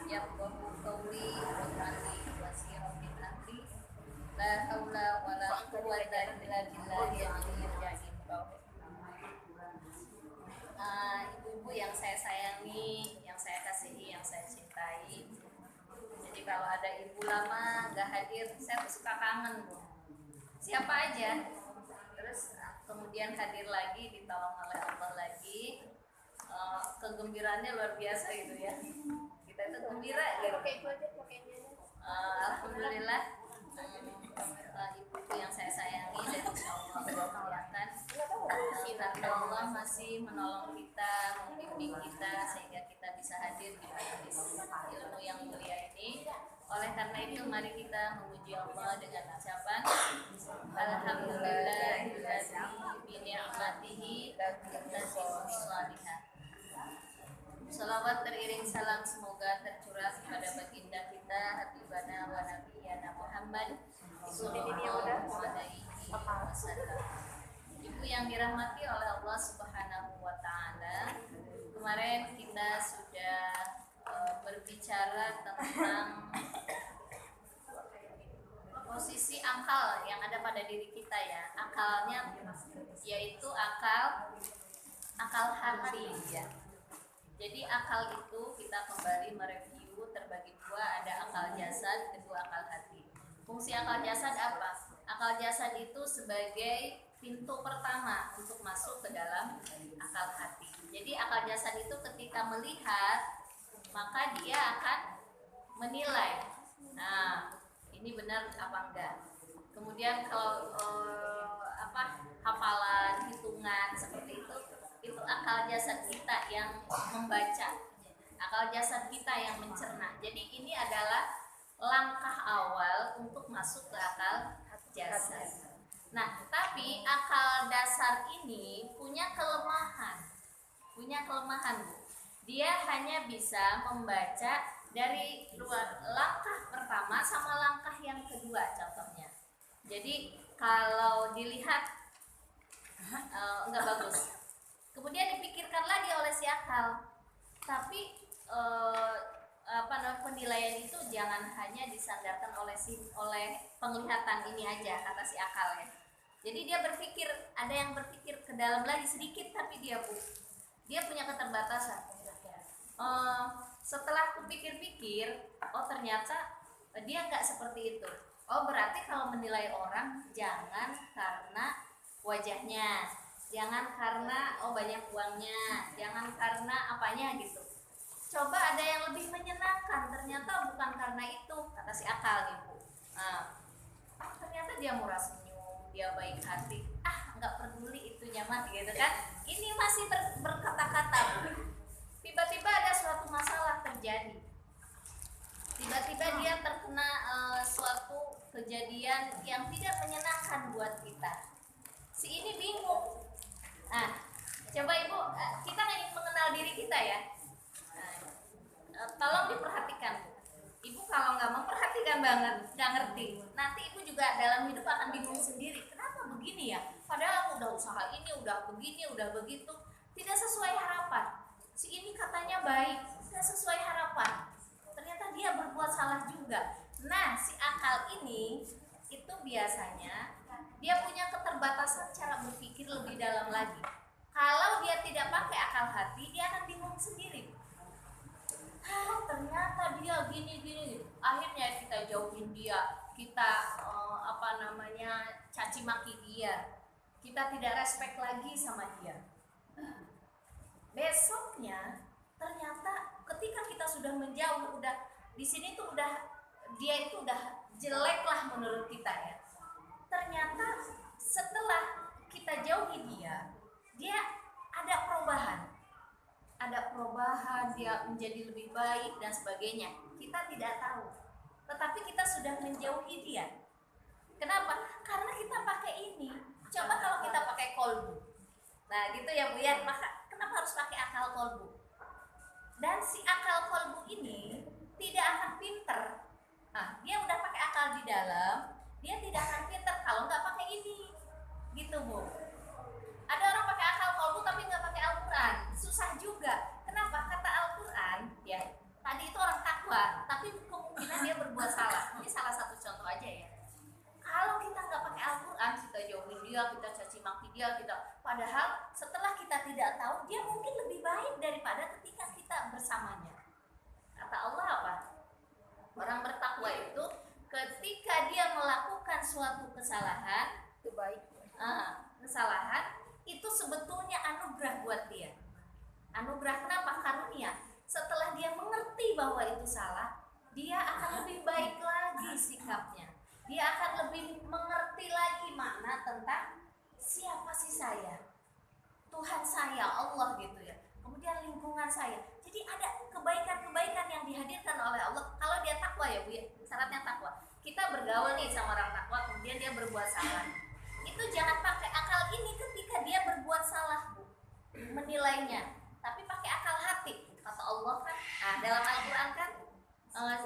yafqahu qawli waj'alni wasiran min amri la haula wala quwwata illa billahil aliyyil azim. Ibu-ibu yang saya sayangi, yang saya kasihi, yang saya cintai. Jadi kalau ada ibu lama nggak hadir, saya tuh suka kangen, Bu. Siapa aja. Terus kemudian hadir lagi, ditolong oleh Allah lagi. Kegembiraannya luar biasa gitu ya. Kita itu gembira gitu. Alhamdulillah, ibu yang saya sayangi dan insya Allah muliakan, karena Allah masih menolong kita, membimbing kita sehingga kita bisa hadir di majelis ilmu yang mulia ini. Oleh karena itu mari kita memuji Allah dengan ucapan Alhamdulillahilladzi bi ni'matihi tatimmu shalihat. Salawat teriring salam semoga tercurah kepada baginda kita Habibana wa Nabiyana Muhammad sallallahu alaihi wasallam. Ibu yang dirahmati oleh Allah Subhanahu wa taala, kemarin kita sudah berbicara tentang posisi akal yang ada pada diri kita ya. Akalnya yaitu akal hati ya. Jadi akal itu kita kembali mereview terbagi dua, ada akal jasad, kedua akal hati. Fungsi akal jasad apa? Akal jasad itu sebagai pintu pertama untuk masuk ke dalam akal hati. Jadi akal jasad itu ketika melihat, maka dia akan menilai. Nah, ini benar apa enggak. Kemudian kalau hafalan, hitungan seperti itu akal jasad kita yang membaca, akal jasad kita yang mencerna. Jadi ini adalah langkah awal untuk masuk ke akal jasad. Nah, tapi akal dasar ini punya kelemahan, Bu. Dia hanya bisa membaca dari luar langkah pertama sama langkah yang kedua contohnya. Jadi kalau dilihat enggak bagus. Kemudian dipikirkan lagi oleh si akal. Tapi penilaian itu jangan hanya disandarkan oleh penglihatan ini aja kata si akal ya. Jadi dia berpikir, ada yang berpikir ke dalam lagi sedikit tapi dia punya keterbatasan. Setelah aku pikir-pikir, ternyata dia nggak seperti itu. Berarti kalau menilai orang jangan karena wajahnya, jangan karena banyak uangnya, jangan karena apanya gitu. Coba ada yang lebih menyenangkan, ternyata bukan karena itu kata si akal gitu. Ternyata dia murah senyum, dia baik hati, nggak peduli itunya mah gitu kan. Ini masih berkata-kata. Tiba-tiba ada suatu masalah terjadi, tiba-tiba dia terkena suatu kejadian yang tidak menyenangkan buat kita. Si ini bingung. Coba ibu, kita ingin mengenal diri kita ya. Tolong diperhatikan, Bu. Ibu kalau nggak memperhatikan banget, nggak ngerti. Nanti ibu juga dalam hidup akan bingung sendiri. Kenapa begini ya? Padahal aku udah usaha ini, udah begini, udah begitu, tidak sesuai harapan. Si ini katanya baik, tidak sesuai harapan. Ternyata dia berbuat salah juga. Nah, si akal ini itu biasanya dia punya keterbatasan cara berpikir lebih dalam lagi. Kalau dia tidak pakai akal hati, dia akan bingung sendiri. Ternyata dia gini. Akhirnya kita jauhin dia, kita caci maki dia, kita tidak respect lagi sama dia. Besoknya ternyata ketika kita sudah menjauh, udah di sini tuh dia itu udah jelek lah menurut kita ya. Ternyata setelah kita jauhi dia ada perubahan, dia menjadi lebih baik dan sebagainya. Kita tidak tahu, tetapi kita sudah menjauhi dia. Kenapa? Karena kita pakai ini. Coba kalau kita pakai kolbu, nah gitu ya Bu ya. Maka kenapa harus pakai akal kolbu? Dan si akal kolbu ini tidak akan pinter. Dia udah pakai akal di dalam, dia tidak akan pinter kalau nggak pakai ini, gitu Bu. Ada orang pakai akal kolbu tapi nggak pakai Al-Quran, susah juga. Kenapa? Kata Al-Quran ya, tadi itu orang takwa, dia, kita caci maki dia, kita padahal setelah kita tidak tahu dia mungkin lebih baik daripada ketika kita bersamanya. Kata Allah apa? Orang bertakwa itu ketika dia melakukan suatu kesalahan, Itu baik. kesalahan itu sebetulnya anugerah buat dia. Anugerah kenapa? Karunia. Setelah dia mengerti bahwa itu salah, dia akan lebih baik lagi sikapnya. Dia akan lebih mengerti lagi makna tentang siapa sih saya, Tuhan saya, Allah gitu ya. Kemudian lingkungan saya. Jadi ada kebaikan-kebaikan yang dihadirkan oleh Allah kalau dia takwa ya Bu ya. Syaratnya takwa. Kita bergaul nih sama orang takwa, kemudian dia berbuat salah. Itu jangan pakai akal ini ketika dia berbuat salah Bu, menilainya. Tapi pakai akal hati. Kata Allah kan, dalam Al-Quran kan,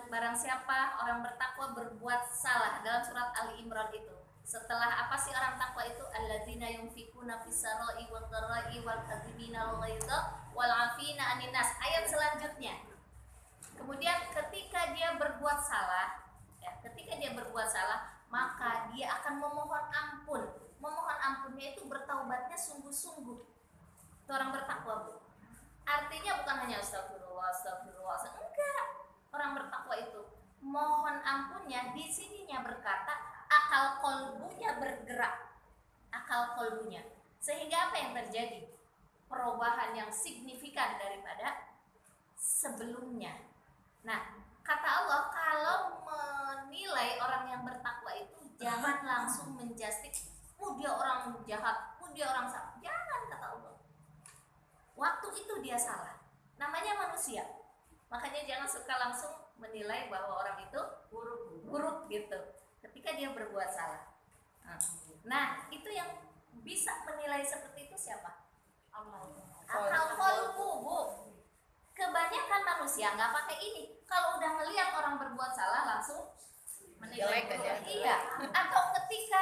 barang siapa orang bertakwa berbuat salah, dalam surat Ali Imran itu. Setelah apa sih orang takwa itu? Alladzina yunfikuna fis-sarai wal dharai wal kadhibina al-ghaidha wal 'afina 'anil nas. Ayat selanjutnya. Kemudian ketika dia berbuat salah, ketika dia berbuat salah, maka dia akan memohon ampun. Memohon ampunnya itu bertaubatnya sungguh-sungguh. Itu orang bertakwa Bu. Artinya bukan hanya astagfirullah, enggak. Orang bertakwa itu mohon ampunnya, di sininya berkata akal kolbunya bergerak. Akal kolbunya. Sehingga apa yang terjadi? Perubahan yang signifikan daripada sebelumnya. Nah, kata Allah, kalau menilai orang yang bertakwa itu jangan langsung menjustik, dia orang jahat, dia orang salah. Jangan, kata Allah. Waktu itu dia salah. Namanya manusia. Makanya jangan suka langsung menilai bahwa orang itu buruk gitu ketika dia berbuat salah. Nah, itu yang bisa menilai seperti itu siapa? Allah. Akal kolbu Bu. Kebanyakan manusia nggak pakai ini. Kalau udah ngelihat orang berbuat salah langsung menilai aja. Iya. Atau ketika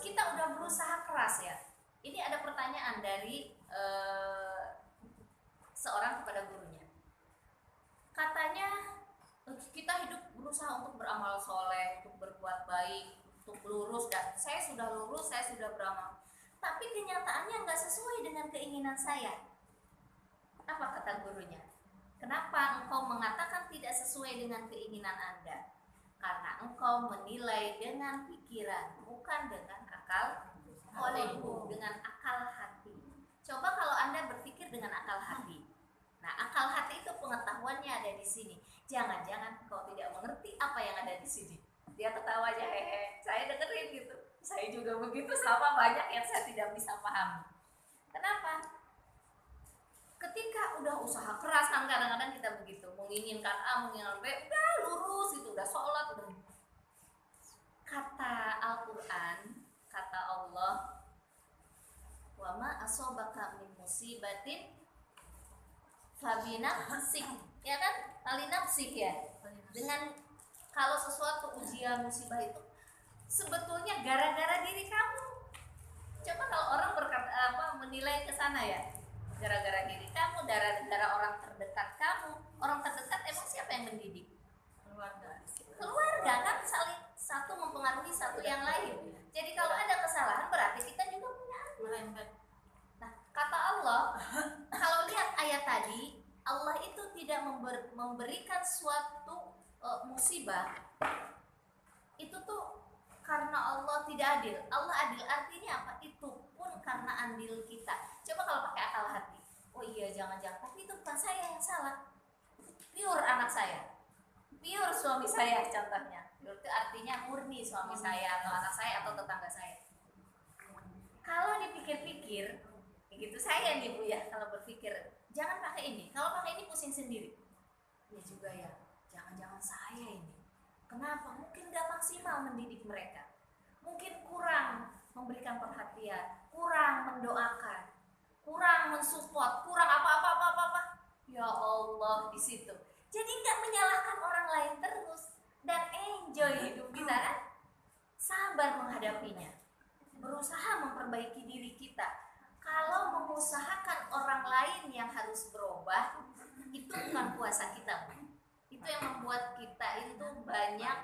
kita udah berusaha keras ya. Ini ada pertanyaan dari seorang kepada gurunya. Katanya kita hidup berusaha untuk beramal soleh, untuk berbuat baik, untuk lurus. Dan saya sudah lurus, saya sudah beramal. Tapi kenyataannya nggak sesuai dengan keinginan saya. Apa kata gurunya? Kenapa engkau mengatakan tidak sesuai dengan keinginan Anda? Karena engkau menilai dengan pikiran, bukan dengan akal kolbu, dengan akal hati. Coba kalau Anda berpikir dengan akal hati. Nah, akal hati itu pengetahuannya ada di sini. Jangan-jangan engkau tidak mengerti apa yang ada di sini. Dia ketawa aja, hehe. Saya dengerin gitu. Saya juga begitu, sama banyak yang saya tidak bisa pahami. Kenapa? Ketika udah usaha keras kan kadang-kadang kita begitu, menginginkan A, menginginkan B, udah lurus itu, udah sholat, udah. Kata Al-Quran, kata Allah, wa ma asobaka min musibatin fabinafsik, ya kan? Falinafsik ya. Dengan kalau sesuatu ujian musibah itu sebetulnya gara-gara diri kamu. Coba kalau orang berkata menilai ke sana ya. Gara-gara diri kamu, gara-gara orang terdekat kamu. Orang terdekat emang siapa yang mendidik? Keluarga kan saling satu mempengaruhi satu yang lain. Jadi kalau ada kesalahan berarti kita juga punya andil. Nah, kata Allah, kalau lihat ayat tadi, Allah itu tidak memberikan suatu musibah. Itu tuh karena Allah tidak adil. Allah adil artinya apa? Itu pun karena andil kita. Coba kalau pakai akal hati, oh iya jangan-jangan, tapi itu bukan saya yang salah. Pure anak saya, pure suami saya contohnya. Pure itu artinya murni suami saya atau anak saya atau tetangga saya. Kalau dipikir-pikir, begitu saya nih Bu ya, kalau berpikir jangan pakai ini. Kalau pakai ini pusing sendiri. Ya juga ya, jangan-jangan saya ini. Kenapa? Mungkin gak maksimal mendidik mereka. Mungkin kurang memberikan perhatian, kurang mendoakan, kurang mensupport, kurang apa-apa. Ya Allah di situ. Jadi nggak menyalahkan orang lain terus dan enjoy hidup kita kan? Sabar menghadapinya, berusaha memperbaiki diri kita. Kalau mengusahakan orang lain yang harus berubah, itu bukan kuasa kita. Itu yang membuat kita itu banyak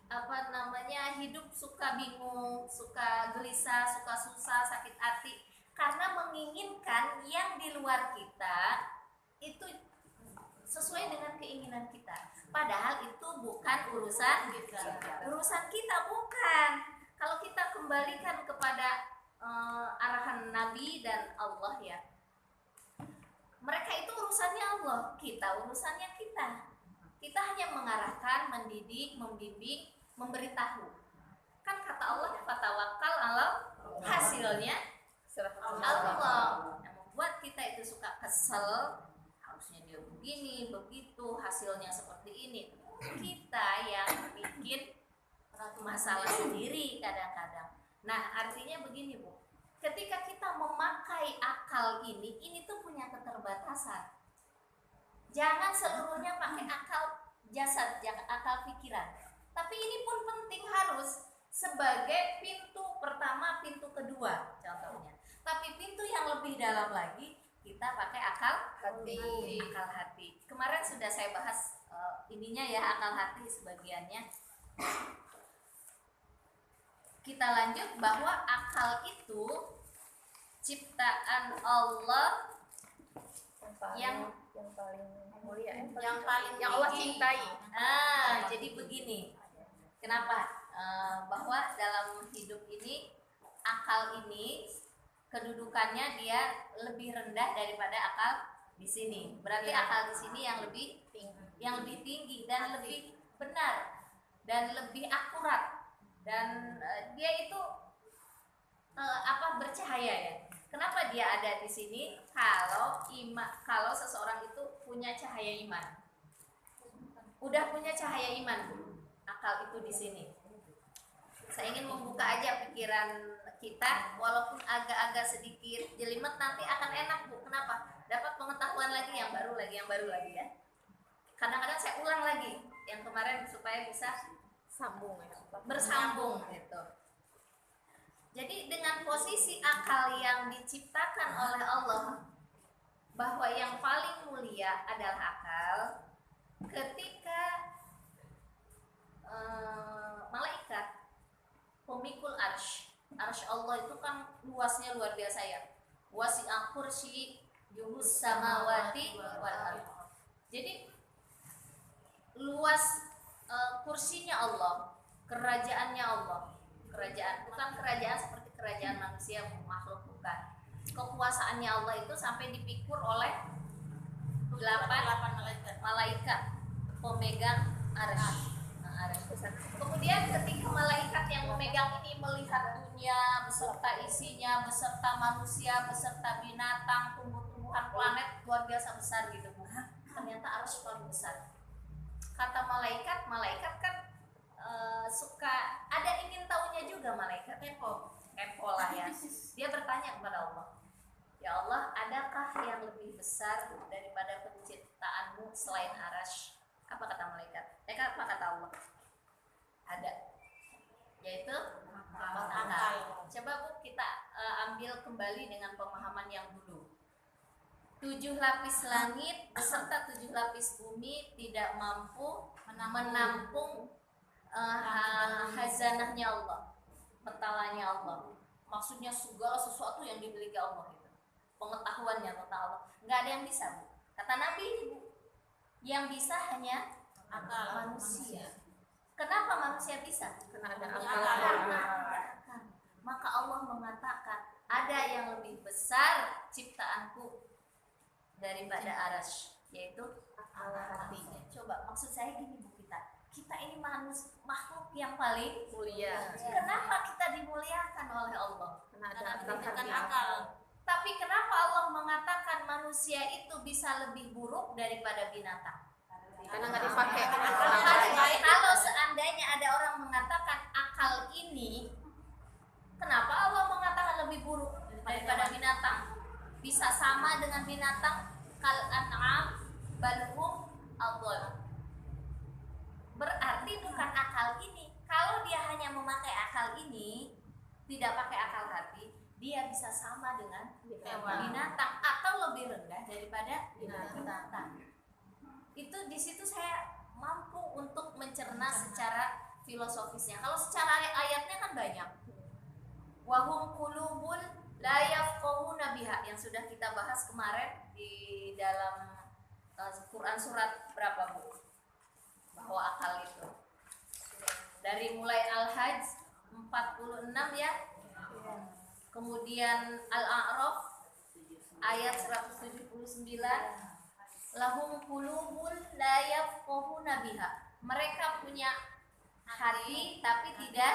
apa namanya, hidup suka bingung, suka gelisah, suka susah, sakit hati karena menginginkan yang di luar kita itu sesuai dengan keinginan kita. Padahal itu bukan urusan kita, bukan. Kalau kita kembalikan kepada arahan Nabi dan Allah ya, mereka itu urusannya Allah, kita urusannya kita. Kita hanya mengarahkan, mendidik, membimbing, memberitahu. Kan kata Allah, fatawakal Allah, hasilnya Allah. Yang membuat kita itu suka kesel, harusnya dia begini, begitu, hasilnya seperti ini. Kita yang bikin masalah sendiri kadang-kadang. Nah, artinya begini Bu, ketika kita memakai akal ini tuh punya keterbatasan. Jangan seluruhnya pakai akal jasad, akal pikiran. Tapi ini pun penting, harus sebagai pintu pertama, pintu kedua contohnya. Tapi pintu yang lebih dalam lagi kita pakai akal hati. Akal hati. Kemarin sudah saya bahas ininya ya, akal hati sebagiannya. Kita lanjut bahwa akal itu ciptaan Allah yang paling mulia, yang Allah cintai. Jadi begini, kenapa bahwa dalam hidup ini akal ini kedudukannya dia lebih rendah daripada akal di sini. Berarti akal di sini yang lebih tinggi dan lebih benar dan lebih akurat, dan dia itu bercahaya ya. Kenapa dia ada di sini? Kalau seseorang itu punya cahaya iman, udah punya cahaya iman, akal itu di sini. Saya ingin membuka aja pikiran kita, walaupun agak-agak sedikit jelimet, nanti akan enak Bu. Kenapa? Dapat pengetahuan lagi, yang baru lagi ya. Kadang-kadang saya ulang lagi yang kemarin supaya bisa bersambung gitu. Jadi dengan posisi akal yang diciptakan oleh Allah, bahwa yang paling mulia adalah akal, ketika malaikat pemikul arsy Allah itu kan luasnya luar biasa ya. Wasi'a kursyi yuhus samawati wal ardh. Jadi luas kursinya Allah, kerajaannya Allah. Kerajaan bukan kerajaan seperti kerajaan manusia, makhluk, bukan. Kekuasaannya Allah itu sampai dipikul oleh 8 malaikat pemegang arsy. Kemudian ketika malaikat yang memegang ini melihat dunia beserta isinya, beserta manusia, beserta binatang, tumbuh-tumbuhan, planet luar biasa besar gitu Bu. Ternyata arsy paling besar. Kata malaikat kan suka ada ingin tahunya juga, malaikat kepo lah ya. Dia bertanya kepada Allah, ya Allah, adakah yang lebih besar daripada penciptaanmu selain arsy? Apa kata malaikat? Apa kata Allah? Ada, yaitu akal. Coba Bu kita ambil kembali dengan pemahaman yang dulu. 7 lapis langit beserta 7 lapis bumi tidak mampu menampung hazanahnya Allah, petalanya Allah. Maksudnya segala sesuatu yang dimiliki Allah itu, pengetahuannya tentang Allah, nggak ada yang bisa Bu. Kata Nabi Bu, yang bisa hanya akal manusia. Kenapa manusia bisa? Karena ada akal. Maka Allah mengatakan ada yang lebih besar ciptaanku daripada arsy, yaitu akal hati. Coba maksud saya gini Bu, kita ini makhluk yang paling mulia. Kenapa kita dimuliakan oleh Allah? Karena diberikan akal. Tapi kenapa Allah mengatakan manusia itu bisa lebih buruk daripada binatang? Karena nggak dipakai. Kalau seandainya ada orang mengatakan akal ini, kenapa Allah mengatakan lebih buruk daripada binatang? Bisa sama dengan binatang, kal an'am balhum adall. Berarti bukan akal ini. Kalau dia hanya memakai akal ini, tidak pakai akal hati, dia bisa sama dengan binatang atau lebih rendah daripada binatang. Itu di situ saya mampu untuk mencerna secara filosofisnya. Kalau secara ayatnya kan banyak. Wahum qulubun la yafqahuna biha yang sudah kita bahas kemarin di dalam Quran surat berapa, Bu? Bahwa akal itu. Dari mulai Al-Hajj 46 ya. Kemudian Al-A'raf ayat 179, lahum qulubun la yafqahuna biha. Mereka punya hati tapi tidak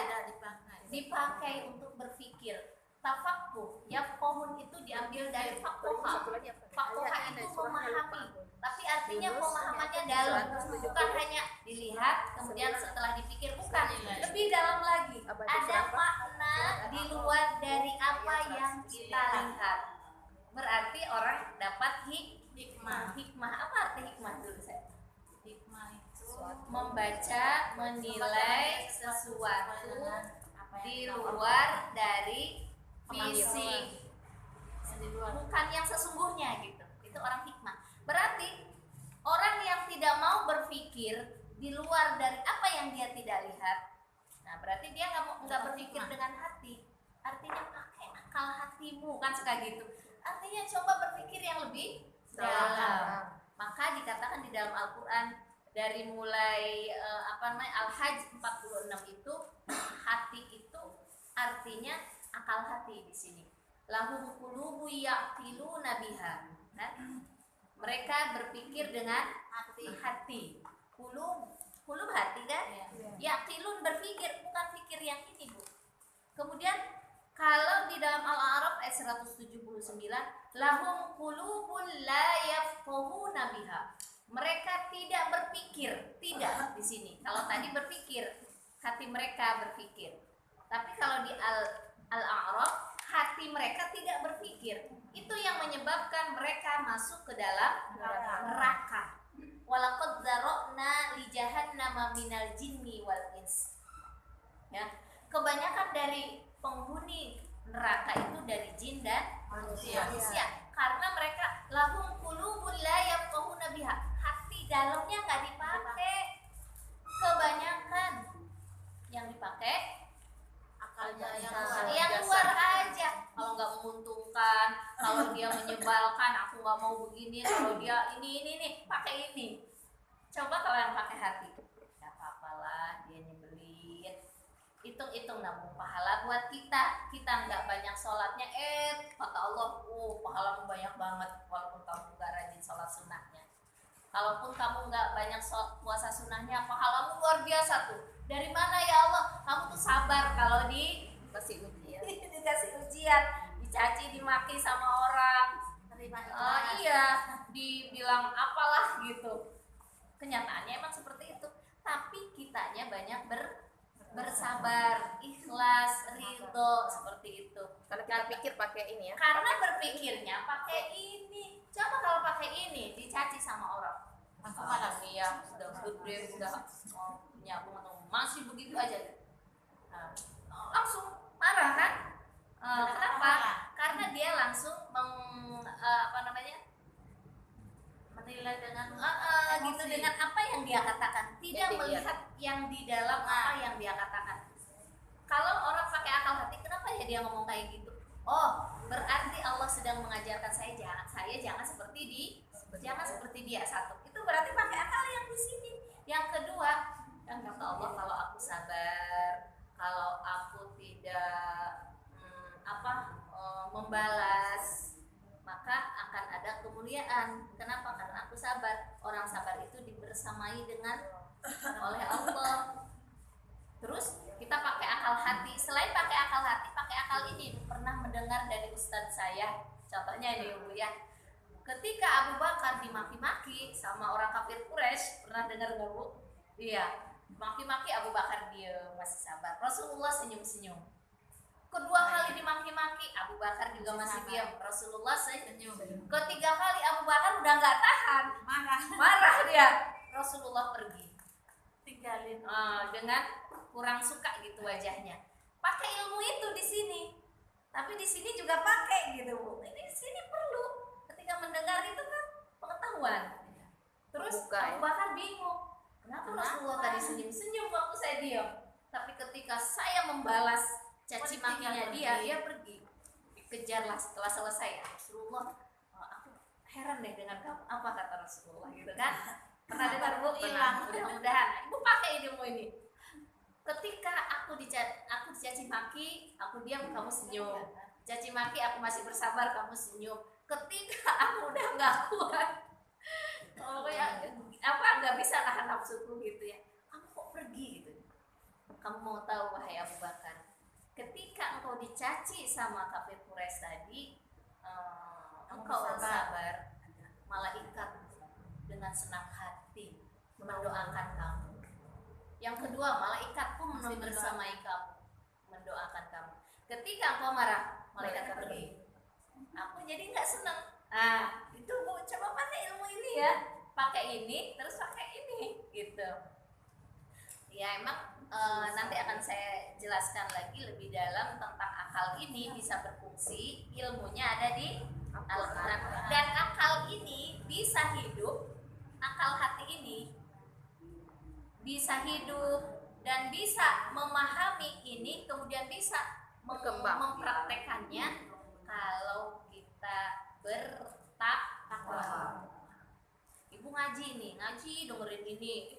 dipakai untuk berpikir. Tafaqquh, yafqahun itu diambil dari faqaha. Faqaha itu memahami, tapi artinya pemahamannya dalam, bukan hanya dilihat kemudian setelah dipikir, bukan, lebih dalam lagi. Ada makna di luar dari apa yang kita lihat. Berarti orang dapat hikmah. Hikmah apa arti hikmah dulu saya? Hikmah itu membaca, menilai sesuatu di luar dari fisik, bukan yang sesungguhnya gitu. Itu orang hikmah. Berarti orang yang tidak mau berpikir di luar dari apa yang dia tidak lihat, nah berarti dia nggak berpikir dengan hati. Artinya pakai akal hatimu, kan suka gitu. Artinya coba berpikir yang lebih dalam. Maka dikatakan di dalam Al-Quran dari mulai Al-Hajj 46 itu, hati itu artinya akal hati di sini. Lahum qulubu ya'qiluna biha. Nah, mereka berpikir dengan hati. Qulub hati kan? Ya'qilun berpikir, bukan pikir yang ini, Bu. Kemudian kalau di dalam Al-A'raf ayat 179, lahum qulubun la yafqahuna biha. Mereka tidak berpikir, tidak di sini. Kalau tadi berpikir, hati mereka berpikir. Tapi kalau di Al-A'raf, hati mereka tidak berpikir. Itu yang menyebabkan mereka masuk ke dalam neraka. Walaqad dzara'na li jahannama minal jinni wal ins. Ya, kebanyakan dari penghuni neraka itu dari jin dan manusia. Karena mereka lahum qulubun la yafqahuna biha. Hati dalamnya nggak dipakai. Kebanyakan yang dipakai akalnya yang luar aja. Kalau nggak menguntungkan, kalau dia menyebalkan, aku nggak mau begini. Kalau dia ini pakai ini. Coba kalau yang pakai hati, nggak apa-apalah dia nyebelin. Hitung-hitung nabung pahala buat kita. Kita nggak banyak sholatnya, kata Allah, pahalamu banyak banget walaupun kamu nggak rajin sholat sunnahnya. Kalaupun kamu nggak banyak puasa sunnahnya, pahalamu luar biasa tuh. Dari mana ya Allah? Kamu tuh sabar kalau dikasih ujian, dikasih ujian, dicaci, dimaki sama orang. Iya, dibilang apalah gitu. Kenyataannya emang seperti itu. Tapi kitanya banyak bersabar, ikhlas, ridho, seperti itu. Karena kita pikir pakai ini ya. Karena berpikirnya pakai ini. Coba kalau pakai ini dicaci sama orang. Mana nih ya, sudah gede, sudah punya bunga, masih begitu aja. Nah, langsung marah kan? Kenapa? Karena dia langsung menilai dengan gitu, dengan apa yang dia katakan, tidak melihat yang di dalam apa yang dia katakan. Kalau orang pakai akal hati, kenapa ya dia ngomong kayak gitu? Oh, berarti Allah sedang mengajarkan saya jangan seperti dia. Satu, itu berarti pakai akal yang di sini. Yang kedua, yang kata Allah, kalau aku sabar, kalau aku tidak membalas, maka akan ada kemuliaan. Kenapa? Karena aku sabar. Orang sabar itu dibersamai oleh Allah. Terus kita pakai akal hati. Selain pakai akal hati, pakai akal ini. Pernah mendengar dari ustadz saya, contohnya ini, Bu ya. Ketika Abu Bakar dimaki-maki sama orang kafir Quraisy, pernah dengar nggak, Bu? Iya, maki-maki Abu Bakar dia masih sabar. Rasulullah senyum-senyum. Kedua kali dimaki-maki, Abu Bakar juga masih diam. Rasulullah senyum. Ketiga kali Abu Bakar udah nggak tahan, marah dia. Rasulullah pergi, tinggalin dengan kurang suka gitu wajahnya. Pakai ilmu itu di sini, tapi di sini juga pakai gitu, Bu. Ini di sini perlu. Ketika mendengar itu kan pengetahuan. Terus Abu Bakar bingung, kenapa Rasulullah tadi senyum-senyum waktu saya diam? Tapi ketika saya membalas caci makinya dia pergi. Dikejarlah setelah selesai. Rasulullah, aku heran deh dengan kamu. Apa kata Rasulullah gitu kan? Pernah dengar Bu? Hilang. Mudah-mudahan Ibu pakai ilmu ini. Ketika aku dicaci maki, aku diam, kamu senyum. Caci maki, aku masih bersabar, kamu senyum. Ketika aku udah nggak kuat, nggak bisa nahan nafsuku gitu ya, kamu kok pergi gitu. Kamu mau tahu wahai Abu Bakar, ketika engkau dicaci sama kafir Quraisy tadi, engkau sabar, malaikat dengan senang hati mendoakan kamu. Yang kedua, malaikat pun bersamai kamu, mendoakan kamu. Ketika engkau marah, malaikat pergi. Aku jadi nggak senang. Nah, itu Bu, coba pakai ilmu ini ya. Pakai ini, terus pakai ini, gitu. Ya, emang nanti akan saya jelaskan lagi lebih dalam tentang akal ini bisa berfungsi. Ilmunya ada di Al-Quran. Dan akal ini bisa hidup, akal hati ini bisa hidup dan bisa memahami ini, kemudian bisa mempraktekannya kalau kita bertakwa. Ibu ngaji nih, dengerin ini,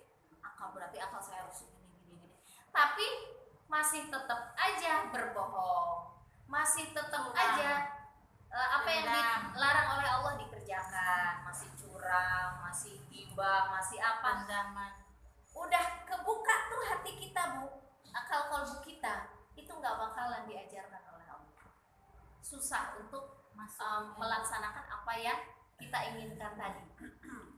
berarti akal saya harus gini. Tapi masih tetap aja berbohong, masih tetap aja apa yang dilarang oleh Allah dikerjakan, masih curang, masih ghibah, masih apa? Udah kebuka tuh hati kita Bu, akal kolbu kita itu nggak bakalan diajarkan oleh Allah. Susah untuk melaksanakan apa yang kita inginkan tadi.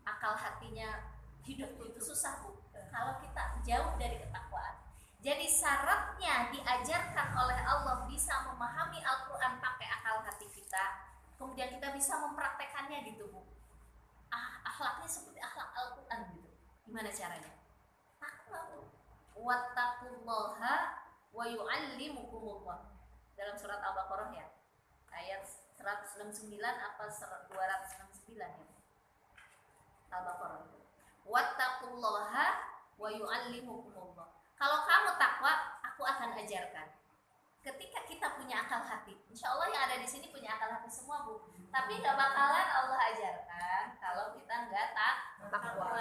Akal hatinya hidup itu susah Bu kalau kita jauh dari ketakwaan. Jadi syaratnya diajarkan oleh Allah bisa memahami Al-Quran pakai akal hati kita, kemudian kita bisa mempraktekannya gitu Bu. Akhlaknya seperti akhlak Al-Quran gitu. Gimana caranya? Wattaqullaha wa yu'allimukumullah. Dalam surat Al-Baqarah ya, ayat 169 apa 269 ya, Al-Baqarah. Wattaqullaha wa yu'allimukumullah. Kalau kamu takwa, aku akan ajarkan. Ketika kita punya akal hati, insya Allah yang ada di sini punya akal hati semua Bu. Tapi nggak bakalan Allah ajarkan kalau kita nggak takwa.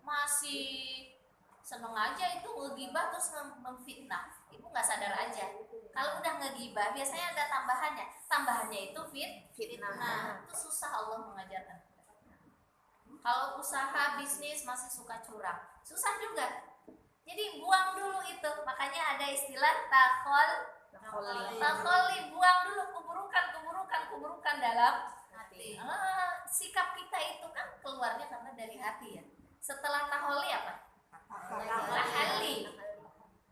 Masih seneng aja itu ngegibah terus memfitnah. Ibu nggak sadar aja. Kalau udah ngegibah biasanya ada tambahannya itu fitnah. Itu susah Allah mengajarkan. Kalau usaha bisnis masih suka curang, susah juga. Jadi buang dulu itu. Makanya ada istilah takholi, buang dulu keburukan dalam hati. Sikap kita itu kan keluarnya karena dari hati ya. Setelah taholi apa? Tahalli,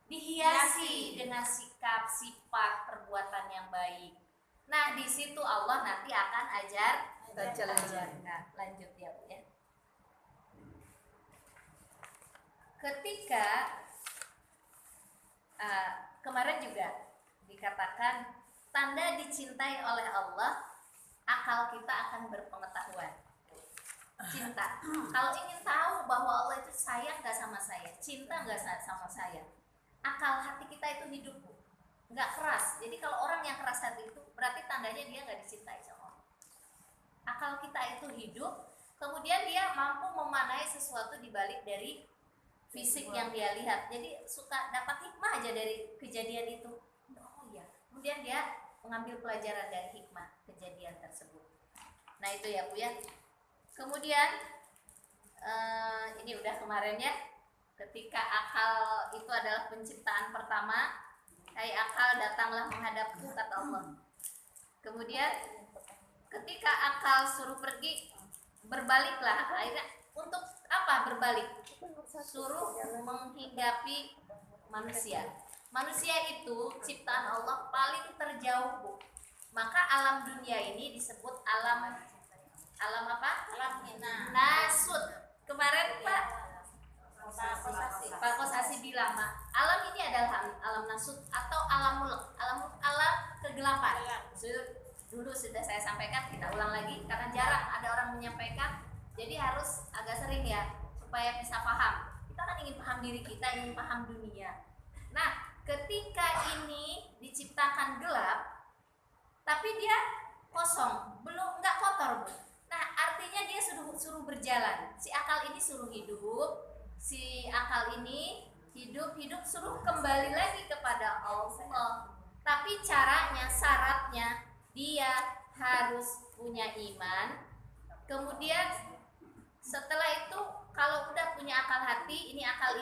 dihiasi dengan sikap, sifat, perbuatan yang baik. Nah, di situ Allah nanti akan ajarkan. Lanjut ya Bu ya. Ketika kemarin juga dikatakan tanda dicintai oleh Allah, akal kita akan berpengetahuan. Cinta. Kalau ingin tahu bahwa Allah itu sayang gak sama saya, cinta gak sama saya, akal hati kita itu hidup Bu, nggak keras. Jadi kalau orang yang keras hati itu berarti tandanya dia nggak dicintai sama Allah. Akal kita itu hidup, kemudian dia mampu memanai sesuatu dibalik dari fisik yang dia lihat. Jadi suka dapat hikmah aja dari kejadian itu. Oh iya. Kemudian dia mengambil pelajaran dari hikmah kejadian tersebut. Nah itu ya Bu ya. Kemudian ini udah kemarin ya, ketika akal itu adalah penciptaan pertama, hai akal datanglah menghadapku, kata Allah. Kemudian ketika akal suruh pergi, berbaliklah. Akhirnya untuk apa berbalik? Suruh menghinggapi manusia. Manusia itu ciptaan Allah paling terjauh Bu. Maka alam dunia ini disebut alam apa? Nasut. Kemarin Pak Kosasi bilang, alam ini adalah alam nasut atau alam mulk, alam kegelapan. Dulu sudah saya sampaikan, kita ulang lagi karena jarang ada orang menyampaikan. Jadi harus agak sering ya supaya bisa paham. Kita kan kan ingin paham diri kita, ingin paham dunia. Nah, ketika ini diciptakan gelap, tapi dia kosong, belum nggak kotor, Bu. Nah, artinya dia suruh berjalan. Si akal ini suruh hidup, si akal ini hidup suruh kembali lagi kepada Allah. Tapi caranya, syaratnya dia harus punya iman. Kemudian setelah itu kalau udah punya akal hati, ini akal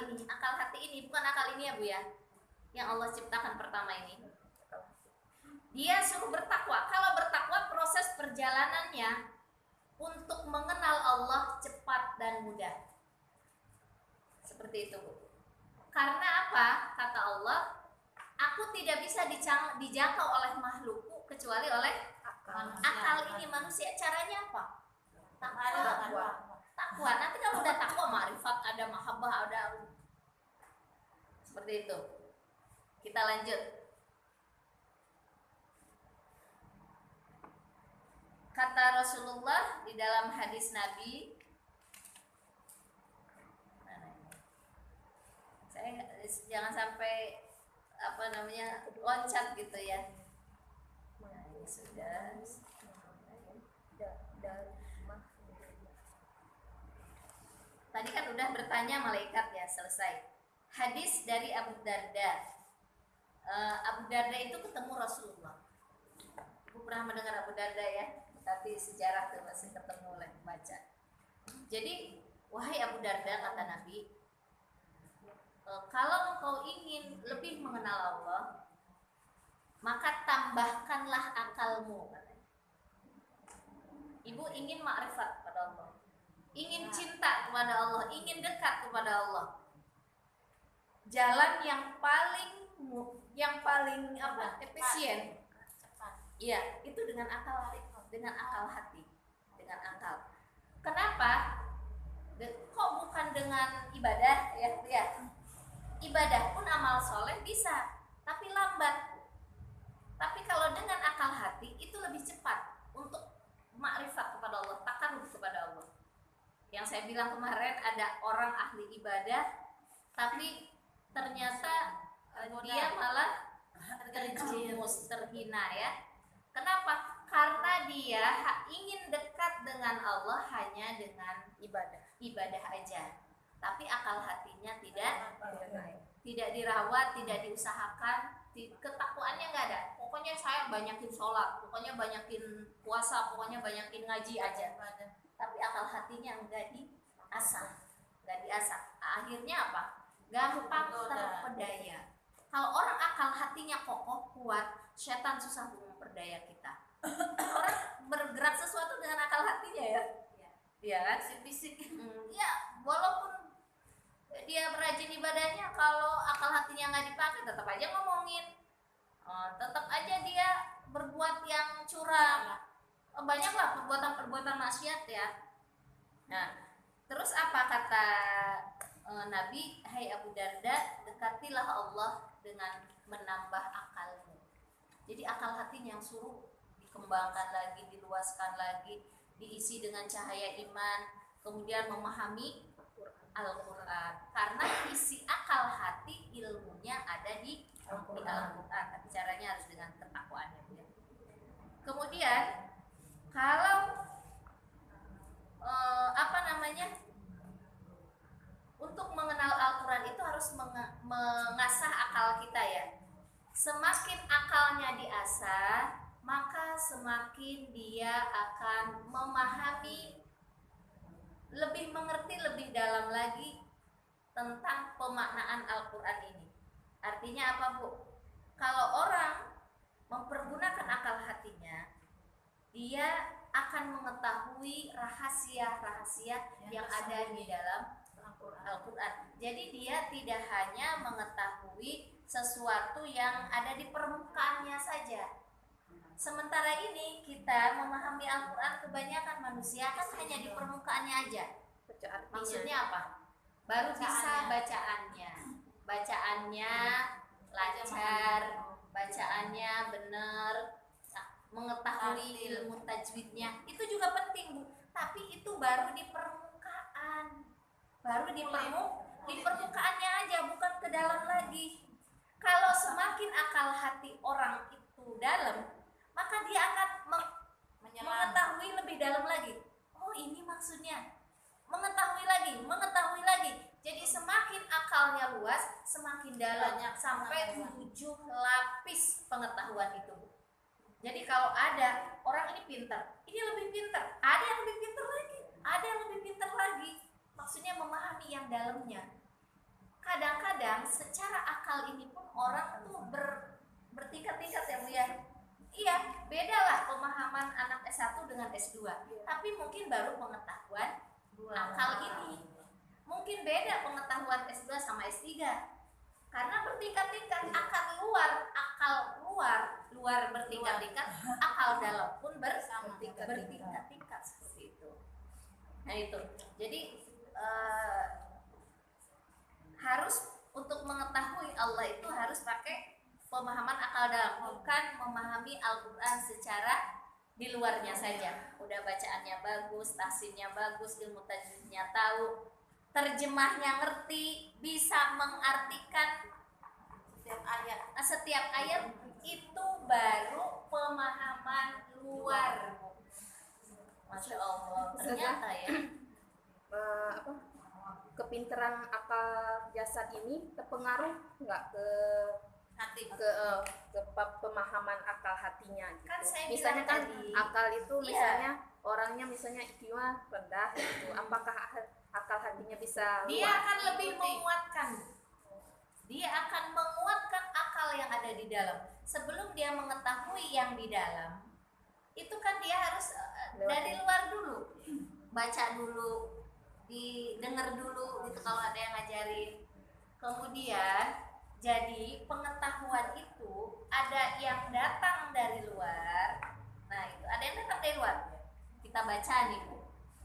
hati ini bukan akal ini ya Bu ya, yang Allah ciptakan pertama ini. Dia suruh bertakwa. Kalau bertakwa proses perjalanannya untuk mengenal Allah cepat dan mudah. Seperti itu Bu. Karena apa? Kata Allah, aku tidak bisa dijangkau oleh makhlukku kecuali oleh akal ini manusia. Caranya apa? Takwa. Nanti kalau udah takwa, ma'rifat, ada mahabbah, ada seperti itu. Kita lanjut. Kata Rasulullah di dalam hadis Nabi, saya jangan sampai loncat gitu ya. Nah, ini sudah. Tadi kan udah bertanya malaikat ya, selesai. Hadis dari Abu Darda. Abu Darda itu ketemu Rasulullah. Aku pernah mendengar Abu Darda ya, tapi sejarah tuh masih ketemu oleh baca. Jadi, wahai Abu Darda, kata Nabi, kalau engkau ingin lebih mengenal Allah, maka tambahkanlah akalmu. Ibu ingin makrifat kepada Allah, ingin cinta kepada Allah, ingin dekat kepada Allah. Jalan yang paling efisien, iya, itu dengan akal hati, dengan akal. Kenapa? Kok bukan dengan ibadah ya? Ibadah pun amal soleh bisa, tapi lambat. Tapi kalau dengan akal hati itu lebih cepat untuk makrifat kepada Allah, takarrub kepada Allah. Yang saya bilang kemarin, ada orang ahli ibadah, tapi ternyata dia malah terjerumus, terhina ya. Kenapa? Karena dia ingin dekat dengan Allah hanya dengan ibadah aja. Tapi akal hatinya tidak dirawat, tidak diusahakan, ketakwaannya nggak ada. Pokoknya saya banyakin sholat, pokoknya banyakin puasa, pokoknya banyakin ngaji aja. Tapi akal hatinya nggak diasah. Akhirnya apa? Gampang terpedaya. Kalau orang akal hatinya kokoh, kuat, setan susah memperdaya kita. Orang bergerak sesuatu dengan akal hatinya ya. Iya kan? Bisik. Ya, walaupun dia rajin ibadahnya, kalau akal hatinya nggak dipakai, tetap aja ngomongin, tetap aja dia berbuat yang curang. Banyaklah perbuatan maksiat ya. Nah, terus apa kata Nabi? Hai Abu Darda, dekatilah Allah dengan menambah akalmu. Jadi akal hatinya yang suruh dikembangkan lagi, diluaskan lagi, diisi dengan cahaya iman, kemudian memahami Al-Quran. Karena isi akal hati ilmunya ada di Al-Quran. Tapi caranya harus dengan ketakwaan ya. Kemudian kalau untuk mengenal Al-Quran itu harus mengasah akal kita ya. Semakin akalnya diasah, maka semakin dia akan memahami, lebih mengerti lebih dalam lagi tentang pemaknaan Al-Quran ini. Artinya apa Bu? Kalau orang mempergunakan akal hatinya, dia akan mengetahui rahasia-rahasia yang ada di dalam Al-Quran. Jadi dia tidak hanya mengetahui sesuatu yang ada di permukaannya saja. Sementara ini kita memahami Al-Quran, kebanyakan manusia kan hanya di permukaannya aja. Maksudnya apa? Baru bisa bacaannya lancar, bacaannya benar, mengetahui ilmu tajwidnya itu juga penting Bu. Tapi itu baru di permukaan, di permukaannya aja, bukan ke dalam lagi. Kalau semakin akal hati orang itu dalam, maka dia akan mengetahui lebih dalam lagi. Oh, ini maksudnya. Mengetahui lagi. Jadi semakin akalnya luas, semakin dalam, sampai 7 lapis pengetahuan itu. Jadi kalau ada orang ini pintar, ini lebih pintar, ada yang lebih pintar lagi, ada yang lebih pintar lagi. Maksudnya memahami yang dalamnya. Kadang-kadang secara akal ini pun orang tuh bertingkat-tingkat ya Bu ya. Iya, bedalah pemahaman anak S1 dengan S2. Tapi mungkin baru pengetahuan akal ini. Mungkin beda pengetahuan S2 sama S3. Karena bertingkat-tingkat, akal luar bertingkat-tingkat, akal dalam pun bertingkat-tingkat seperti itu. Nah itu, jadi harus untuk mengetahui Allah itu harus pakai pemahaman akal dalam, bukan memahami Al-Quran secara di luarnya saja. Udah bacaannya bagus, tahsinnya bagus, ilmu tajwidnya tahu, terjemahnya ngerti, bisa mengartikan setiap ayat itu baru pemahaman luar. Masya Allah, ternyata ya. Kepintaran akal jasad ini terpengaruh nggak ke Hati ke pemahaman akal hatinya gitu. Kan saya Misalnya bilang kan tadi. akal itu Iya. misalnya orangnya misalnya IQ rendah gitu. Apakah akal hatinya bisa Dia luas? akan lebih menguatkan. Dia akan menguatkan akal yang ada di dalam. Sebelum dia mengetahui yang di dalam, itu kan dia harus dari luar dulu, baca dulu, didengar dulu gitu kalau ada yang ngajarin. Kemudian jadi pengetahuan itu ada yang datang dari luar. Nah itu ada yang datang dari luar. Kita baca nih Bu,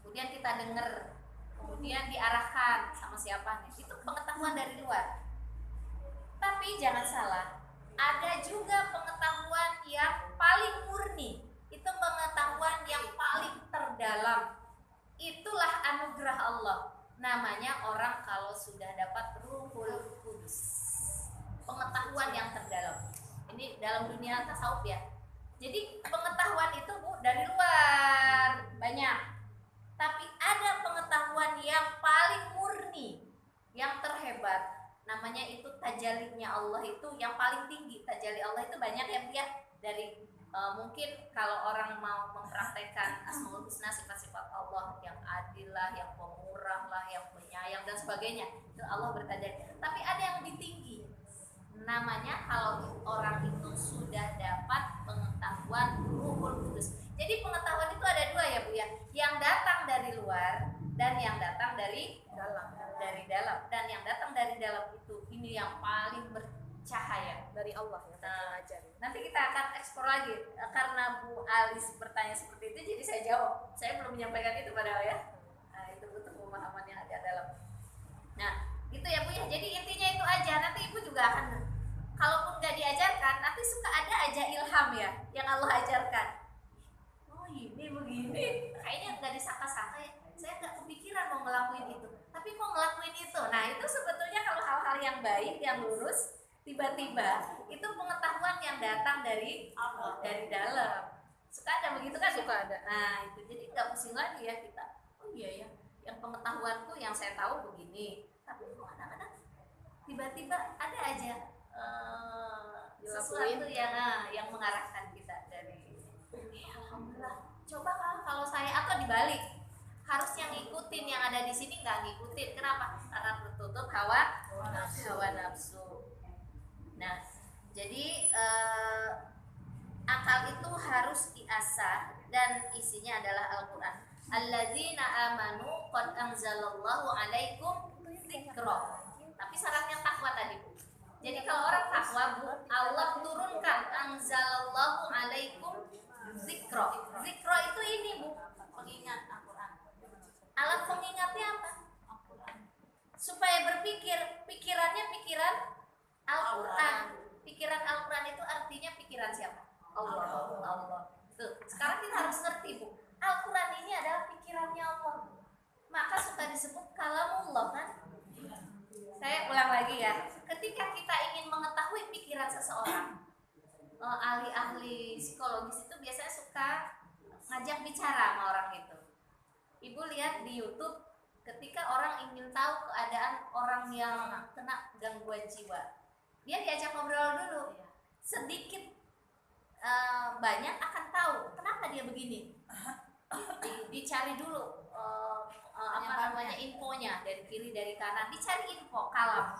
kemudian kita dengar, kemudian diarahkan sama siapa nih. Itu pengetahuan dari luar. Tapi jangan salah, ada juga pengetahuan yang paling murni. Itu pengetahuan yang paling terdalam. Itulah anugerah Allah. Namanya orang kalau sudah dapat Ruhul Kudus. Pengetahuan yang terdalam. Ini dalam dunia tasawuf ya. Jadi pengetahuan itu Bu dari luar banyak. Tapi ada pengetahuan yang paling murni, yang terhebat. Namanya itu tajalinya Allah, itu yang paling tinggi. Tajali Allah itu banyak ya Bu ya. Dari mungkin kalau orang mau mempraktekkan Asmaul Husna, sifat-sifat Allah yang adil lah, yang pemurah lah, yang penyayang dan sebagainya, itu Allah bertajali. Tapi ada yang lebih tinggi. Namanya kalau orang itu sudah dapat pengetahuan Ruhul Kudus. Jadi pengetahuan itu ada dua ya Bu ya, yang datang dari luar dan yang datang dari dalam. Dan yang datang dari dalam itu ini yang paling bercahaya Dari Allah yang mengajar. Nanti kita akan eksplor lagi karena Bu Alis bertanya seperti itu, jadi saya jawab. Saya belum menyampaikan itu padahal ya. Nah itu butuh pemahaman yang ada dalam. Nah itu ya Bu ya. Jadi intinya itu aja. Nanti Ibu juga akan, kalaupun nggak diajarkan, nanti suka ada aja ilham ya yang Allah ajarkan. Oh ini begini, kayaknya nggak disangka-sangka ya. Saya nggak kepikiran mau ngelakuin itu, tapi mau ngelakuin itu. Nah itu sebetulnya kalau hal-hal yang baik, yang lurus, tiba-tiba itu pengetahuan yang datang dari dalam. Suka ada begitu kan? Suka ada. Nah itu jadi nggak pusing lagi ya kita. Oh iya ya, yang pengetahuan tuh yang saya tahu begini, tapi kok kadang-kadang tiba-tiba ada aja sesuatu yang mengarahkan kita dari alhamdulillah. Coba kalau saya atau dibalik, harus yang ngikutin yang ada di sini, nggak ngikutin. Kenapa? Karena tertutup hawa nafsu. Nah, jadi akal itu harus diasah dan isinya adalah Al-Quran. Alladzina amanu qad anzalallahu alaikum dzikra. Tapi syaratnya takwa tadi Bu. Jadi kalau orang takwa Bu, Allah turunkan anzalallahu alaikum dzikra. Dzikra itu ini Bu, pengingat Al-Quran. Alat pengingatnya apa? Supaya berpikir, pikirannya pikiran Al-Quran. Pikiran Al-Quran itu artinya pikiran siapa? Allah. Tuh, sekarang kita harus ngerti Bu, Al-Quran ini adalah pikirannya Allah. Maka suka disebut kalamullah kan? Saya ulang lagi ya. Ketika kita ingin mengetahui pikiran seseorang, ahli-ahli psikologis itu biasanya suka ngajak bicara sama orang itu. Ibu lihat di YouTube, ketika orang ingin tahu keadaan orang yang kena gangguan jiwa, dia diajak ngobrol dulu. Sedikit banyak akan tahu kenapa dia begini. Dicari dulu infonya dari kiri dari kanan, dicari info kalam,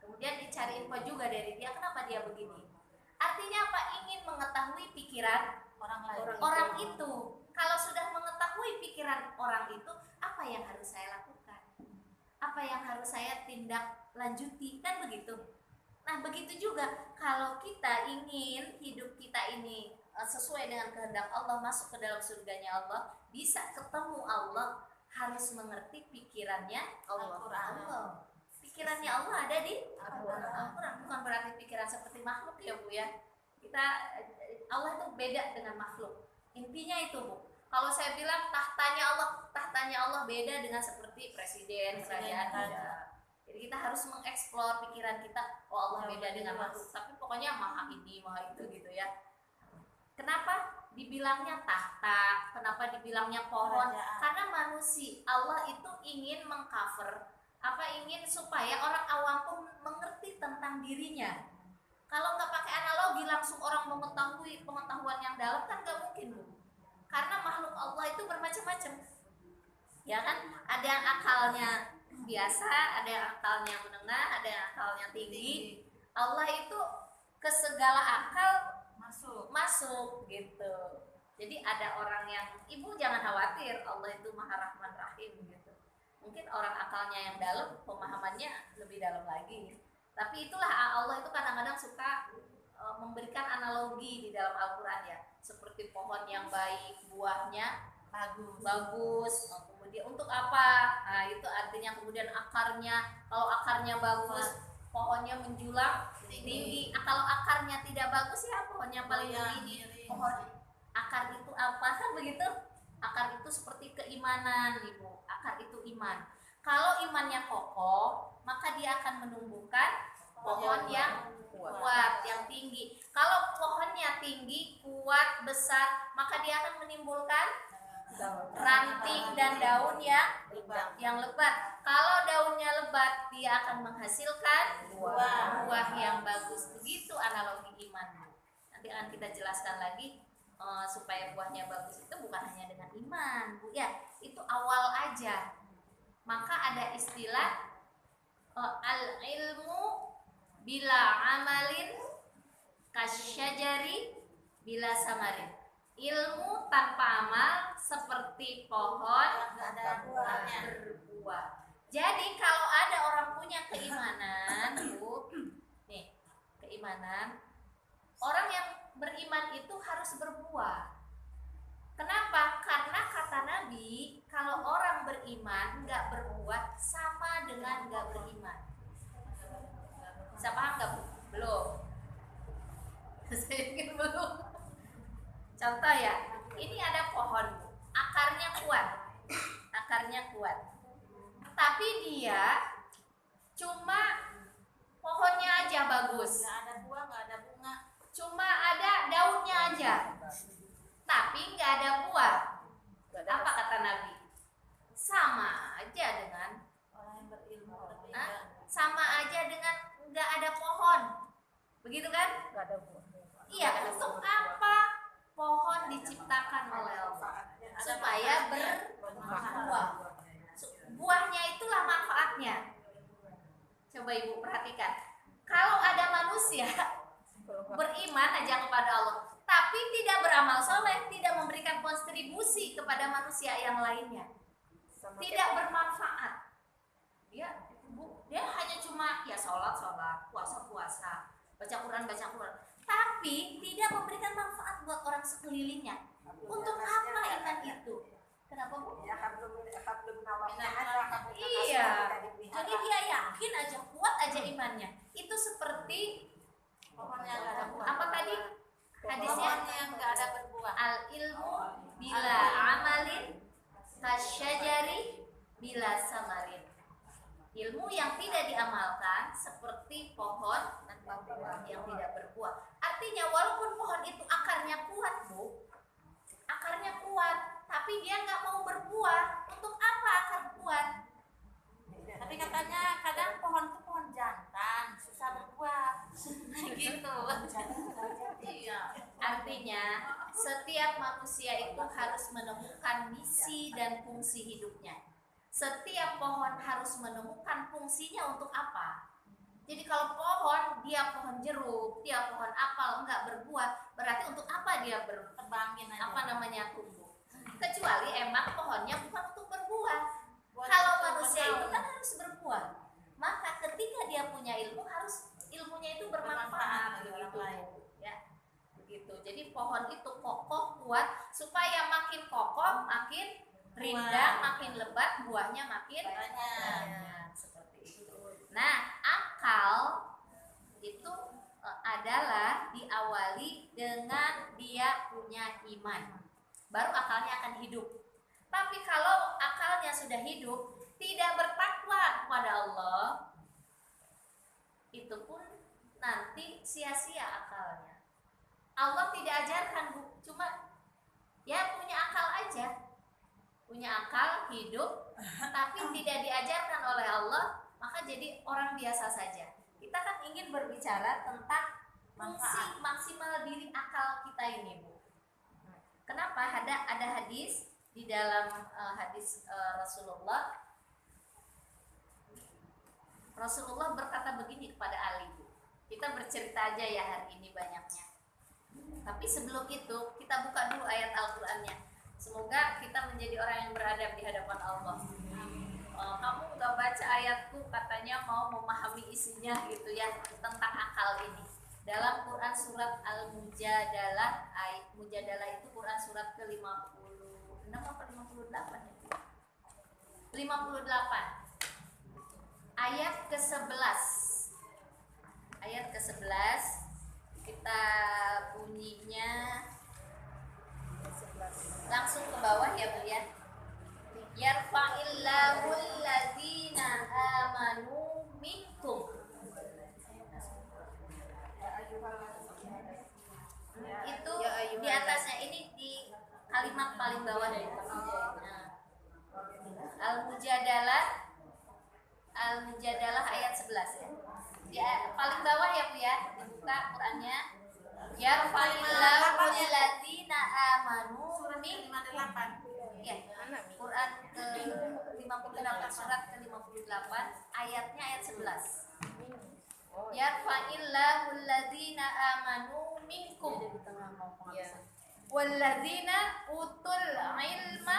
kemudian dicari info juga dari dia kenapa dia begini. Artinya apa? Ingin mengetahui pikiran orang itu. Kalau sudah mengetahui pikiran orang itu, apa yang harus saya lakukan, apa yang harus saya tindak lanjuti, kan begitu. Nah begitu juga kalau kita ingin hidup kita ini sesuai dengan kehendak Allah, masuk ke dalam surganya Allah, bisa ketemu Allah, harus mengerti pikirannya Allah. Pikirannya Allah ada di Al-Quran. Bukan berarti pikiran seperti makhluk ya Bu ya. Allah itu beda dengan makhluk. Intinya itu Bu. Kalau saya bilang tahtanya Allah beda dengan seperti presiden, kerajaan tidak. Jadi kita harus mengeksplor pikiran kita. Oh Allah beda dengan makhluk. Tapi pokoknya maha ini, maha itu gitu ya. Kenapa dibilangnya tahta? Kenapa dibilangnya pohon? Karena manusia Allah itu ingin mengcover, ingin supaya orang awam pun mengerti tentang dirinya. Kalau nggak pakai analogi langsung orang mengetahui pengetahuan yang dalam kan nggak mungkin Bu. Karena makhluk Allah itu bermacam-macam. Ya kan? Ada yang akalnya biasa, ada yang akalnya menengah, ada yang akalnya tinggi. Allah itu ke segala akal masuk gitu. Jadi ada orang yang ibu jangan khawatir, Allah itu Maha Rahman Rahim gitu. Mungkin orang akalnya yang dalam, pemahamannya lebih dalam lagi. Tapi itulah Allah itu kadang-kadang suka memberikan analogi di dalam Al-Quran ya, seperti pohon yang baik, buahnya bagus. Kemudian untuk apa? Nah itu artinya kemudian akarnya, kalau akarnya bagus, pohonnya menjulang tinggi. Kalau akarnya tidak bagus ya pohonnya paling tinggi. Pohon akar itu apa kan begitu? Akar itu seperti keimanan Ibu. Akar itu iman. Kalau imannya kokoh, maka dia akan menumbuhkan pohon yang kuat, yang tinggi. Kalau pohonnya tinggi, kuat, besar, maka dia akan menimbulkan ranting dan daun yang lebat. Kalau daunnya lebat, dia akan menghasilkan buah yang bagus. Begitu analogi iman. Nanti akan kita jelaskan lagi supaya buahnya bagus itu bukan hanya dengan iman, Bu ya. Itu awal aja. Maka ada istilah al-ilmu bila amalin kasyajari bila samarin. Ilmu tanpa amal seperti pohon berbuah. Jadi kalau ada orang punya keimanan, Bu, nih, keimanan, orang yang beriman itu harus berbuah. Kenapa? Karena kata Nabi, kalau orang beriman nggak berbuah sama dengan nggak beriman. Bisa paham nggak Bu? Belum. Saya pikir belum. Contoh ya, ini ada pohon Bu, akarnya kuat, tapi dia cuma pohonnya aja bagus, nggak ada buah, nggak ada bunga, cuma ada daunnya aja, tapi nggak ada buah. Apa kata Nabi? Sama aja dengan orang yang berilmu sama aja dengan nggak ada pohon, begitu kan? Nggak ada buah. Iya, untuk apa pohon diciptakan oleh Allah? Supaya berbuah. Buahnya itulah manfaatnya. Coba Ibu perhatikan. Kalau ada manusia beriman aja kepada Allah, tapi tidak beramal soleh, tidak memberikan kontribusi kepada manusia yang lainnya, tidak bermanfaat. Dia hanya cuma ya sholat, puasa, baca Quran, tapi tidak memberikan manfaat buat orang sekelilingnya. Untuk apa iman itu? Kenapa Bu? Iya. Jadi dia yakin aja, kuat aja imannya. Itu seperti pohonnya nggak ada buah. apa tadi? Hadisnya yang nggak ada berbuah. al ilmu bila amalin kasyajari bila samarin. Ilmu yang tidak diamalkan seperti pohon tanpa buah yang tidak berbuah. Artinya walaupun pohon itu akarnya kuat, Bu, akarnya kuat, tapi dia nggak mau berbuah. Untuk apa akar kuat? Tapi katanya kadang pohon itu pohon jantan, susah berbuah. Gitu. Iya. Artinya setiap manusia itu harus menemukan misi dan fungsi hidupnya. Setiap pohon harus menemukan fungsinya untuk apa. Jadi kalau pohon, dia pohon jeruk, dia pohon apel, enggak berbuah, berarti untuk apa dia Terbangin aja. tumbuh? Kecuali emang pohonnya bukan untuk berbuah. Buat Kalau itu manusia berdaun. itu kan harus berbuah. Maka ketika dia punya ilmu, harus ilmunya itu bermanfaat bagi orang begitu. lain. Ya. Begitu. Jadi pohon itu kokoh, kuat, supaya makin kokoh, makin rindang, makin lebat, buahnya makin banyak. Seperti itu. Nah, akal itu adalah diawali dengan dia punya iman. Baru akalnya akan hidup. Tapi kalau akalnya sudah hidup, tidak bertakwa kepada Allah, itu pun nanti sia-sia akalnya. Allah tidak ajarkan, Bu, cuma ya punya akal aja. Punya akal, hidup, tapi tidak diajarkan oleh Allah, maka jadi orang biasa saja. Kita kan ingin berbicara tentang fungsi maksimal diri akal kita ini, Bu. Kenapa? Ada hadis di dalam hadis Rasulullah berkata begini kepada Ali, Bu. Kita bercerita aja ya hari ini banyaknya. Tapi sebelum itu kita buka dulu ayat Al-Qur'annya. Semoga kita menjadi orang yang beradab di hadapan Allah. Kamu nggak baca ayatku, katanya mau memahami isinya gitu ya, tentang akal ini. Dalam Quran surat Al-Mujadalah, Mujadalah itu Quran surat ke-56 atau 58 ya? 58. Ayat ke-11. Ayat ke-11 kita bunyinya langsung ke bawah ya, Bu ya. Yarfa'illahu alladzina amanu minkum. Itu di atasnya, ini di kalimat paling bawah dari Al-Mujadalah ayat 11 ya. Di paling bawah ya, Bu ya. Dibuka Qurannya. Yarfa'illahu alladzina amanu minkum. Ya, Quran ke-58 surat ke-58 ayatnya ayat 11. Yarfa'illahu alladzina amanu minkum walladzina utul ilma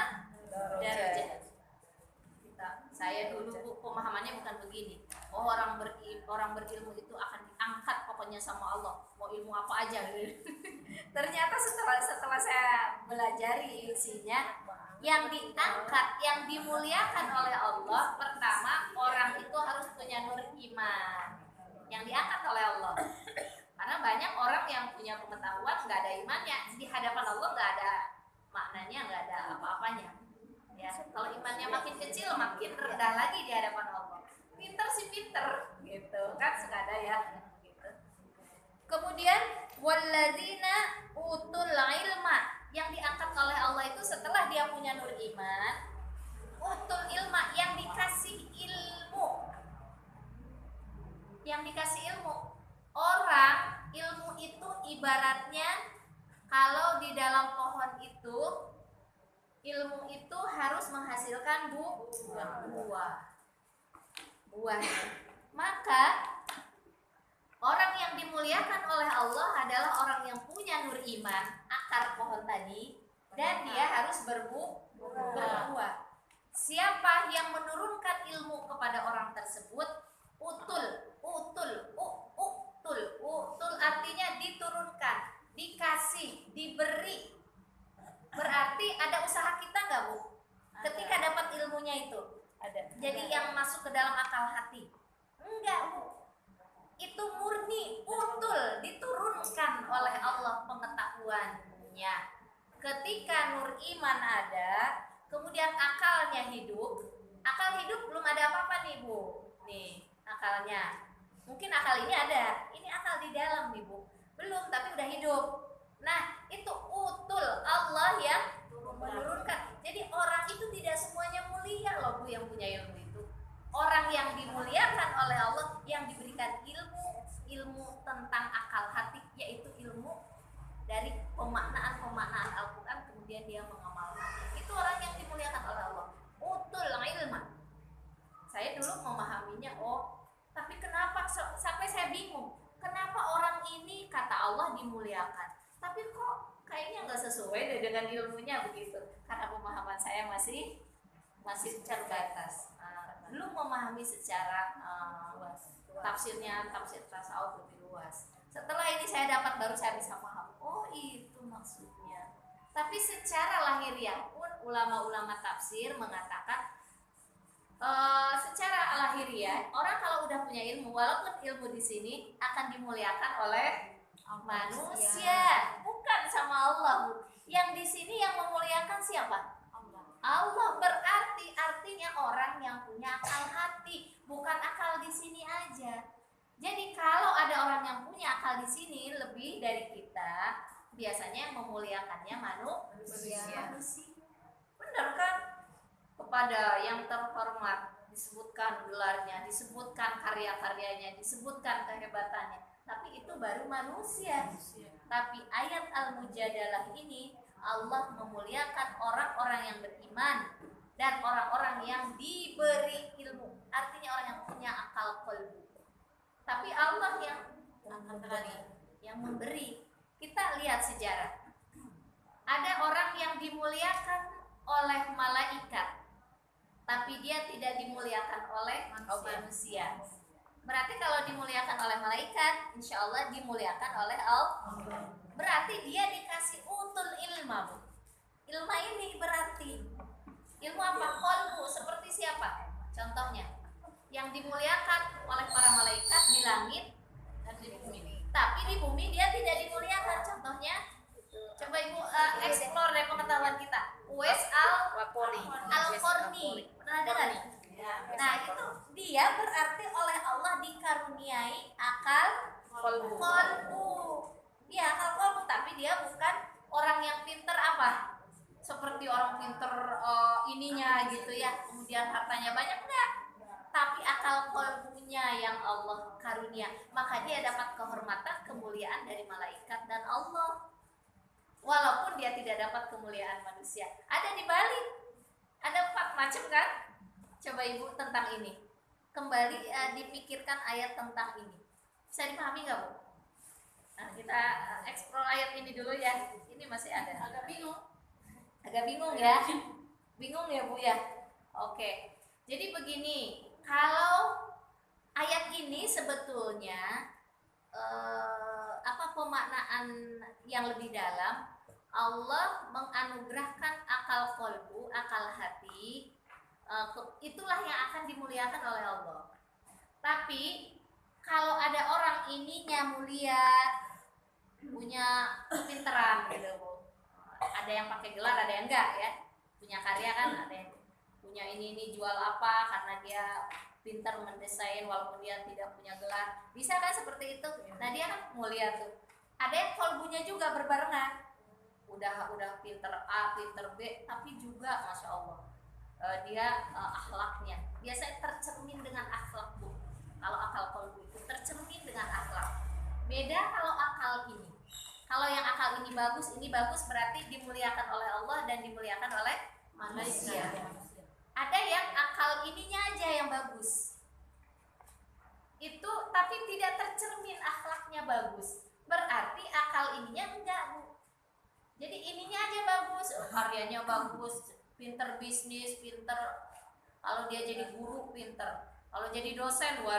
darajat. Saya dulu, Bu, pemahamannya bukan begini. Oh, orang berilmu itu akan diangkat pokoknya sama Allah. Mau ilmu apa aja gitu. Ternyata setelah saya belajari isinya, yang diangkat, yang dimuliakan oleh Allah, pertama orang itu harus punya nur iman. Yang diangkat oleh Allah. Karena banyak orang yang punya pengetahuan nggak ada imannya, di hadapan Allah nggak ada maknanya, nggak ada apa-apanya. Ya, kalau imannya makin kecil, makin rendah lagi di hadapan Allah. Pinter sih pinter, gitu kan, sekada ya. Gitu. Kemudian walladzina utul ilma, yang diangkat oleh Allah itu setelah dia punya nur iman, utul ilma, yang dikasih ilmu. Yang dikasih ilmu. Orang, ilmu itu ibaratnya kalau di dalam pohon itu, ilmu itu harus menghasilkan buah. Maka orang yang dimuliakan oleh Allah adalah orang yang punya nur iman, akar pohon tadi, dan dia harus berbuah. Siapa yang menurunkan ilmu kepada orang tersebut, utul artinya diturunkan, dikasih, diberi. Berarti ada usaha kita nggak, Bu? Ketika dapat ilmunya itu ada. Jadi yang masuk ke dalam akal hati? Enggak, Bu. Itu murni, utul, diturunkan oleh Allah pengetahuannya. Ketika nur iman ada, kemudian akalnya hidup, Akal hidup belum ada apa-apa nih Bu. Nih akalnya. Mungkin akal ini ada. Ini akal di dalam nih Bu. Belum, tapi udah hidup. Nah itu utul Allah yang menurunkan. Jadi orang itu tidak semuanya mulia loh Bu yang punya ilmu itu. Orang yang dimuliakan oleh Allah, yang diberikan ilmu tentang akal hati, yaitu ilmu dari pemaknaan Al-Quran, kemudian dia mengamalkan. Itu orang yang dimuliakan oleh Allah. Utul ilman. Saya dulu memahaminya, tapi kenapa sampai saya bingung? Kenapa orang ini kata Allah dimuliakan, tapi kok kayaknya nggak sesuai dengan ilmunya begitu? Karena pemahaman saya masih terbatas. Belum memahami secara tafsir tasawuf lebih luas. Setelah ini saya dapat, baru saya bisa paham. Oh itu maksudnya. Tapi secara lahiriah pun ulama-ulama tafsir mengatakan secara lahiriah orang kalau udah punya ilmu, walaupun ilmu di sini akan dimuliakan oleh manusia, bukan sama Allah. Yang di sini yang memuliakan siapa? Allah. Berarti artinya orang yang punya akal hati, bukan akal di sini aja. Jadi kalau ada orang yang punya akal di sini lebih dari kita, biasanya yang memuliakannya manusia. Benar kan? Kepada yang terhormat disebutkan gelarnya, disebutkan karya-karyanya, disebutkan kehebatannya. Tapi itu baru manusia. Tapi ayat Al-Mujadalah ini Allah memuliakan orang-orang yang beriman dan orang-orang yang diberi ilmu. Artinya orang yang punya akal qalbu. Tapi Allah yang memberi. Kita lihat sejarah. Ada orang yang dimuliakan oleh malaikat, tapi dia tidak dimuliakan oleh manusia. Berarti kalau dimuliakan oleh malaikat, insya Allah dimuliakan oleh Allah. Berarti dia dikasih utul ilma. Ilma ini berarti ilmu apa? Qalbu. Seperti siapa? Contohnya, yang dimuliakan oleh para malaikat di langit dan di bumi. Tapi di bumi dia tidak dimuliakan. Contohnya, coba Ibu explore dari pengetahuan kita. Uwais Al-Qarni. Pernah dengar nih? Nah itu dia berarti oleh Allah dikaruniai akal qalbu. Ya akal qalbu, tapi dia bukan orang yang pinter apa? Seperti orang pinter ininya gitu ya, kemudian hartanya banyak, enggak. Tapi akal qalbunya yang Allah karunia, maka dia dapat kehormatan, kemuliaan dari malaikat dan Allah. Walaupun dia tidak dapat kemuliaan manusia. Ada di balik. Ada 4 macam kan? Coba Ibu tentang ini. Kembali dipikirkan ayat tentang ini. Bisa dipahami nggak Bu? Nah, kita explore ayat ini dulu ya. Ini masih ada. Agak bingung ya. Bingung ya Bu ya. Oke. Jadi begini. Kalau ayat ini sebetulnya pemaknaan yang lebih dalam, Allah menganugerahkan akal qalbu, akal hati, itulah yang akan dimuliakan oleh Allah. Tapi kalau ada orang ininya mulia, punya pinteran gitu Bu, ada yang pakai gelar, ada yang enggak ya, punya karya kan, ada yang punya ini jual apa karena dia pintar mendesain walaupun dia tidak punya gelar, bisa kan seperti itu. Nah dia kan mulia tuh. Ada yang kolbunya juga berbarengan, udah pinter A, pinter B, tapi juga masya Allah dia akhlaknya biasanya tercermin dengan akhlak Bu. Kalau akal kolbu itu tercermin dengan akhlak. Beda kalau akal ini. Kalau yang akal ini bagus berarti dimuliakan oleh Allah dan dimuliakan oleh manusia. Ada yang akal ininya aja yang bagus, itu tapi tidak tercermin akhlaknya bagus, berarti akal ininya enggak Bu. Jadi ininya aja bagus, karyanya bagus, pinter bisnis, pinter, kalau dia jadi guru pinter, kalau jadi dosen luar